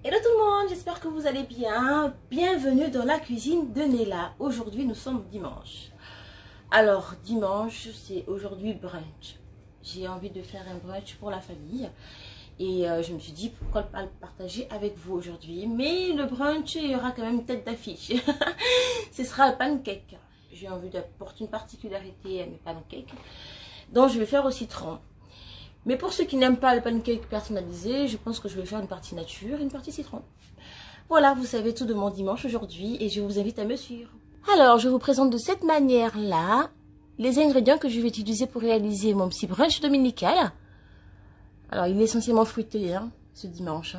Hello tout le monde, j'espère que vous allez bien. Bienvenue dans la cuisine de Nella. Aujourd'hui, nous sommes dimanche. Alors, dimanche, c'est aujourd'hui brunch. J'ai envie de faire un brunch pour la famille. Et je me suis dit, pourquoi pas le partager avec vous aujourd'hui. Mais le brunch, il y aura quand même une tête d'affiche. Ce sera le pancake. J'ai envie d'apporter une particularité à mes pancakes. Donc, je vais faire au citron. Mais pour ceux qui n'aiment pas le pancake personnalisé, je pense que je vais faire une partie nature et une partie citron. Voilà, vous savez tout de mon dimanche aujourd'hui et je vous invite à me suivre. Alors, je vous présente de cette manière-là les ingrédients que je vais utiliser pour réaliser mon petit brunch dominical. Alors, il est essentiellement fruité ce dimanche.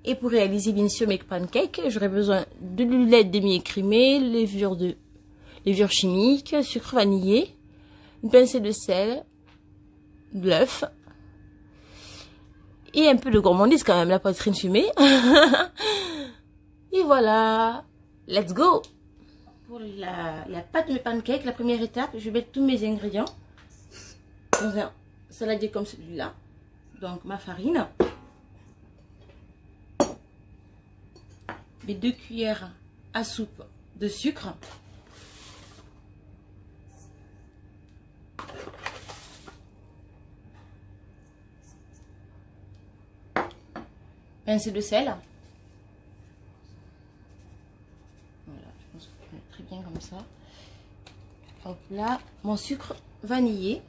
Et pour réaliser bien sûr mes pancakes, j'aurai besoin de lait demi-écrémé, levure chimique, sucre vanillé, une pincée de sel, de l'œuf et un peu de gourmandise quand même, la poitrine fumée. Et voilà, let's go. Pour la pâte de mes pancakes, la première étape, je vais mettre tous mes ingrédients dans un saladier comme celui-là. Donc ma farine, mes 2 cuillères à soupe de sucre, pincée de sel. Voilà, je pense que je vais très bien comme ça. Hop là, mon sucre vanillé.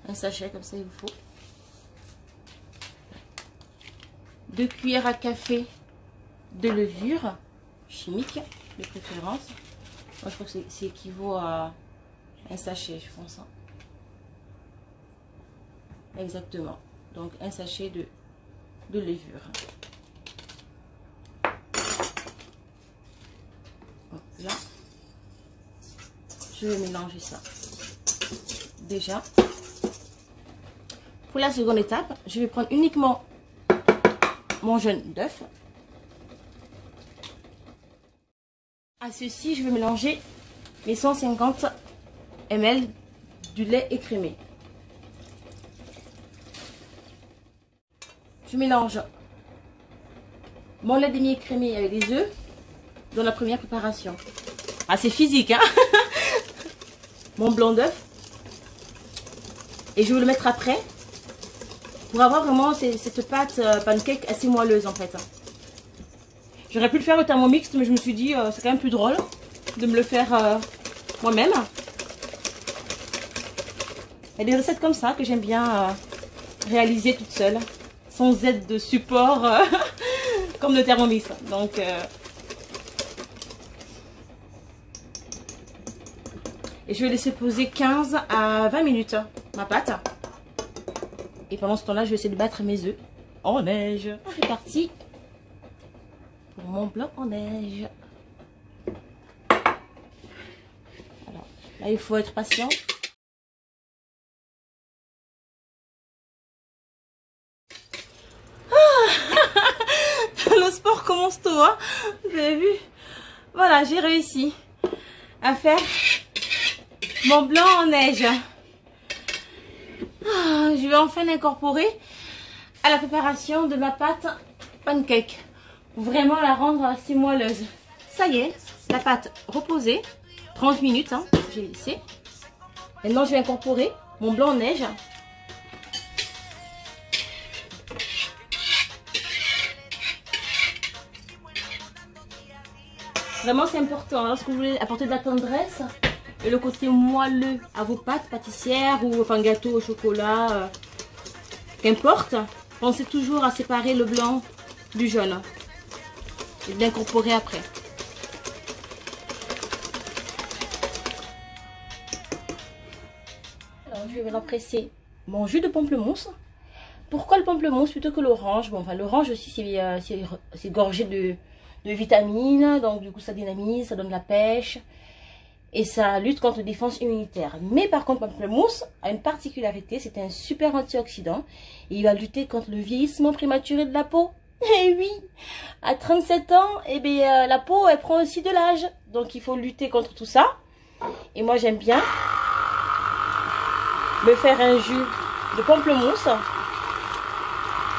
Un sachet comme ça il vous faut. 2 cuillères à café de levure chimique de préférence. Moi je trouve que c'est équivaut à un sachet, je pense. Exactement. Donc un sachet de levure. Hop là, je vais mélanger ça. Déjà, pour la seconde étape, je vais prendre uniquement mon jaune d'œuf. À ceci, je vais mélanger mes 150 ml du lait écrémé. Je mélange mon lait demi-écrémé avec les œufs dans la première préparation. Ah, c'est physique, hein. Mon blanc d'œuf. Et je vais le mettre après pour avoir vraiment cette pâte pancake assez moelleuse en fait. J'aurais pu le faire au Thermomix, mais je me suis dit c'est quand même plus drôle de me le faire moi-même. Il y a des recettes comme ça que j'aime bien réaliser toute seule, sans aide de support comme le Thermomix. Donc et je vais laisser poser 15 à 20 minutes ma pâte. Et pendant ce temps-là, je vais essayer de battre mes œufs en neige. C'est parti pour mon blanc en neige. Alors, là, il faut être patient. Le sport commence tôt, hein. Vous avez vu? Voilà, j'ai réussi à faire mon blanc en neige. Je vais enfin l'incorporer à la préparation de ma pâte pancake. Pour vraiment la rendre assez moelleuse. Ça y est, la pâte reposée. 30 minutes, hein, j'ai laissé. Maintenant, je vais incorporer mon blanc en neige. Vraiment, c'est important. Lorsque vous voulez apporter de la tendresse et le côté moelleux à vos pâtes pâtissières ou enfin gâteau au chocolat, qu'importe, pensez toujours à séparer le blanc du jaune et de l'incorporer après. Alors, je vais maintenant presser mon jus de pamplemousse. Pourquoi le pamplemousse plutôt que l'orange? Bon, enfin, l'orange aussi, c'est gorgé de vitamines, donc du coup ça dynamise, ça donne la pêche et ça lutte contre les défenses immunitaires. Mais par contre, le pamplemousse a une particularité, c'est un super antioxydant et il va lutter contre le vieillissement prématuré de la peau. Et oui, à 37 ans, eh bien, la peau elle prend aussi de l'âge, donc il faut lutter contre tout ça. Et moi j'aime bien me faire un jus de pamplemousse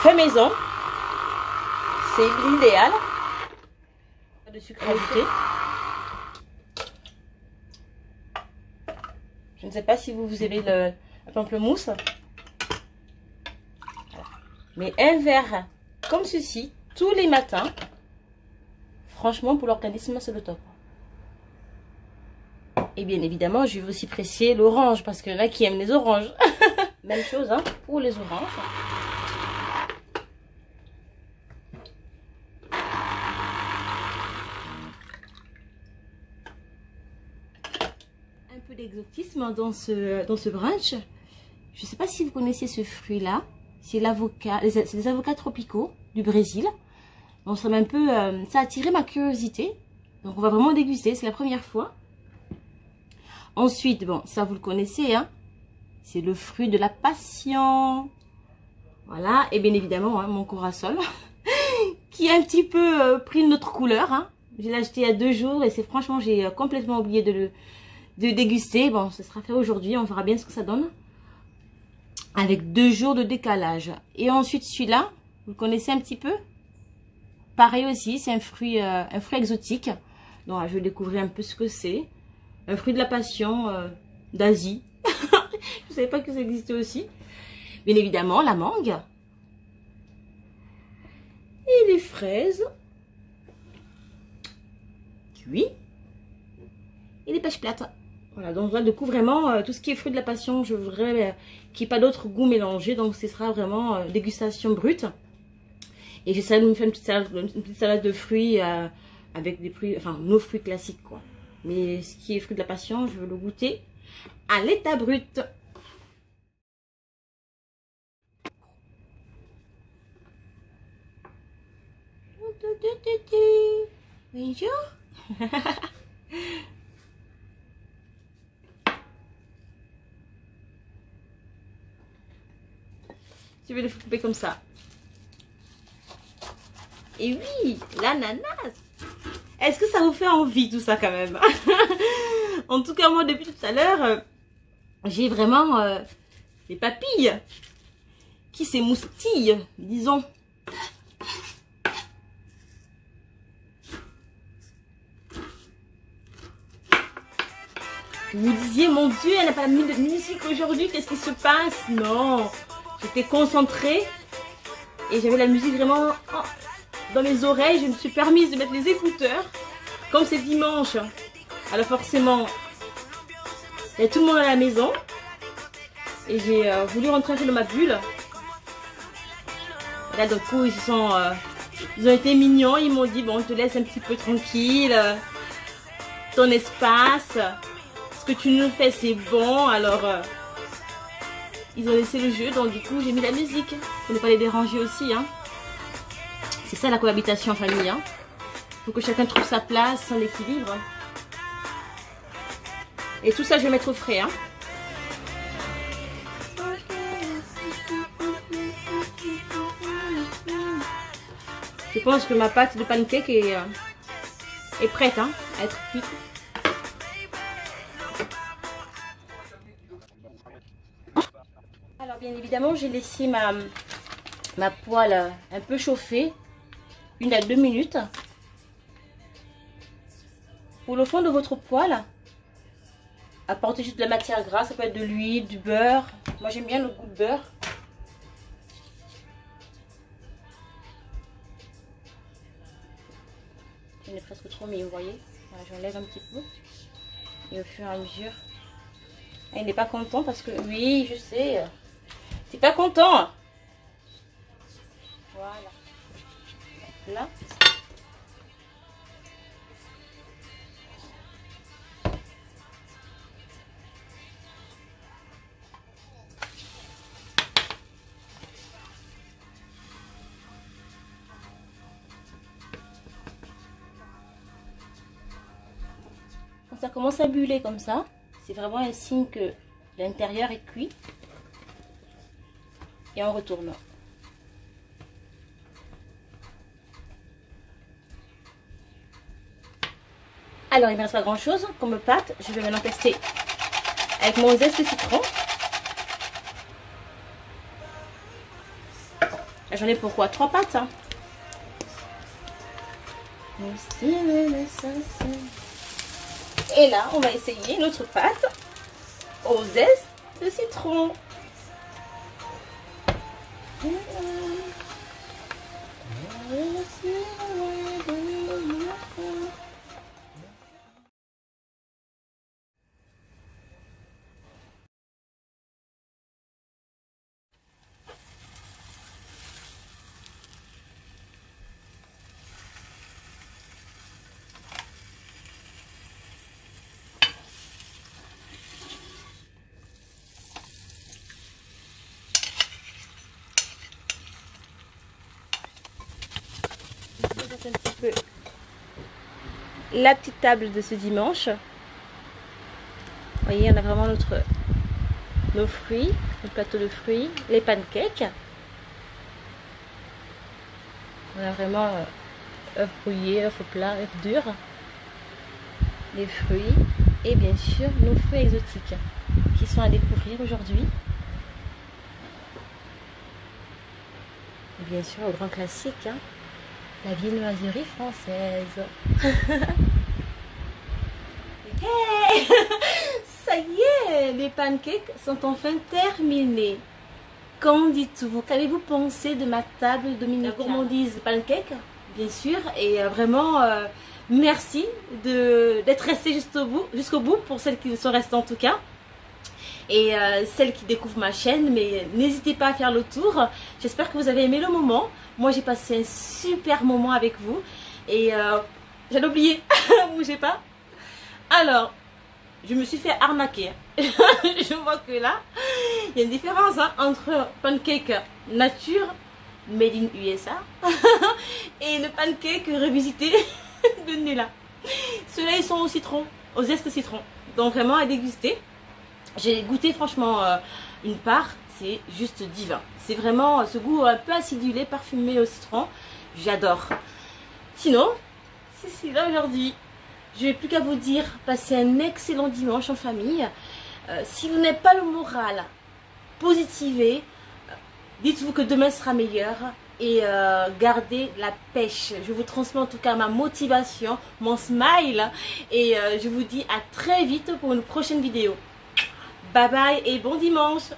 fait maison. C'est l'idéal. Pas de sucre ajouté. Je ne sais pas si vous aimez le pamplemousse. Mais un verre comme ceci, tous les matins, franchement, pour l'organisme, c'est le top. Et bien évidemment, je vais aussi presser l'orange, parce qu'il y en a qui aiment les oranges. Même chose hein, pour les oranges. Un peu d'exotisme dans ce brunch. Je ne sais pas si vous connaissez ce fruit-là. C'est l'avocat, c'est des avocats tropicaux du Brésil. Donc ça m'a un peu, ça a attiré ma curiosité. Donc on va vraiment déguster, c'est la première fois. Ensuite, bon, ça vous le connaissez, hein. C'est le fruit de la passion. Voilà, et bien évidemment, hein, mon corasol, qui a un petit peu pris une autre couleur. Hein. Je l'ai acheté il y a 2 jours et c'est franchement, j'ai complètement oublié de déguster. Bon, ce sera fait aujourd'hui, on verra bien ce que ça donne. Avec 2 jours de décalage. Et ensuite, celui-là, vous le connaissez un petit peu? Pareil aussi, c'est un fruit exotique. Donc, je vais découvrir un peu ce que c'est. Un fruit de la passion d'Asie. Je ne savais pas que ça existait aussi. Bien évidemment, la mangue. Et les fraises. Kiwi. Et les pêches plates. Voilà, donc là, du coup, vraiment, tout ce qui est fruit de la passion, je voudrais qu'il n'y ait pas d'autres goûts mélangés. Donc, ce sera vraiment dégustation brute. Et j'essaie de me faire une petite salade de fruits avec des fruits, enfin, nos fruits classiques, quoi. Mais ce qui est fruit de la passion, je veux le goûter à l'état brut. Bonjour. Je vais le couper comme ça. Et oui, l'ananas. Est-ce que ça vous fait envie tout ça quand même? En tout cas, moi, depuis tout à l'heure, j'ai vraiment les papilles qui s'émoustillent, disons. Vous disiez, mon Dieu, elle n'a pas mis de musique aujourd'hui, qu'est-ce qui se passe? Non, j'étais concentrée et j'avais la musique vraiment dans mes oreilles. Je me suis permise de mettre les écouteurs. Comme c'est dimanche, alors forcément, il y a tout le monde à la maison. Et j'ai voulu rentrer un peu dans ma bulle. Et là, d'un coup, ils ont été mignons. Ils m'ont dit, bon, je te laisse un petit peu tranquille. Ton espace. Ce que tu nous fais, c'est bon. Alors, ils ont laissé le jeu. Donc, du coup, j'ai mis la musique. Pour ne pas les déranger aussi. Hein. C'est ça, la cohabitation en famille. Hein. Faut que chacun trouve sa place, son équilibre. Et tout ça, je vais mettre au frais. Hein. Je pense que ma pâte de pancake est prête hein, à être cuite. Alors bien évidemment, j'ai laissé ma poêle un peu chauffer, 1 à 2 minutes. Pour le fond de votre poêle, apportez juste de la matière grasse, ça peut être de l'huile, du beurre. Moi j'aime bien le goût de beurre. Il est presque trop mis, vous voyez. Voilà, j'enlève un petit peu. Et au fur et à mesure. Ah, il n'est pas content parce que, oui, je sais. T'es pas content. Voilà. Là. Quand ça commence à buller comme ça, c'est vraiment un signe que l'intérieur est cuit. Et on retourne. Alors, il ne me reste pas grand chose comme pâte. Je vais maintenant tester avec mon zeste de citron. J'en ai pourquoi 3 pâtes. Hein. Et là, on va essayer notre pâte au zeste de citron. Un petit peu la petite table de ce dimanche. Vous voyez, on a vraiment nos fruits, notre plateau de fruits, les pancakes. On a vraiment œufs brouillés, œufs au plat, œufs durs, les fruits et bien sûr nos fruits exotiques qui sont à découvrir aujourd'hui. Et bien sûr, au grand classique, hein, la viennoiserie française. Hey, ça y est, les pancakes sont enfin terminés. Qu'en dites-vous? Qu'avez-vous pensé de ma table dominicale? La gourmandise pancakes, bien sûr, et vraiment merci d'être resté jusqu'au bout pour celles qui sont restées en tout cas. Et celles qui découvrent ma chaîne, mais n'hésitez pas à faire le tour. J'espère que vous avez aimé le moment. Moi j'ai passé un super moment avec vous. Et j'allais oublier, bougez pas. Alors, je me suis fait arnaquer. Je vois que là, il y a une différence hein, entre pancake nature, made in USA, et le pancake revisité de Nella. Ceux-là, ils sont au citron, au zeste citron. Donc vraiment à déguster. J'ai goûté franchement une part, c'est juste divin. C'est vraiment ce goût un peu acidulé, parfumé au citron. J'adore. Sinon, c'est là aujourd'hui. Je n'ai plus qu'à vous dire, passez un excellent dimanche en famille. Si vous n'avez pas le moral, positivez. Dites-vous que demain sera meilleur. Et gardez la pêche. Je vous transmets en tout cas ma motivation, mon smile. Et je vous dis à très vite pour une prochaine vidéo. Bye bye et bon dimanche.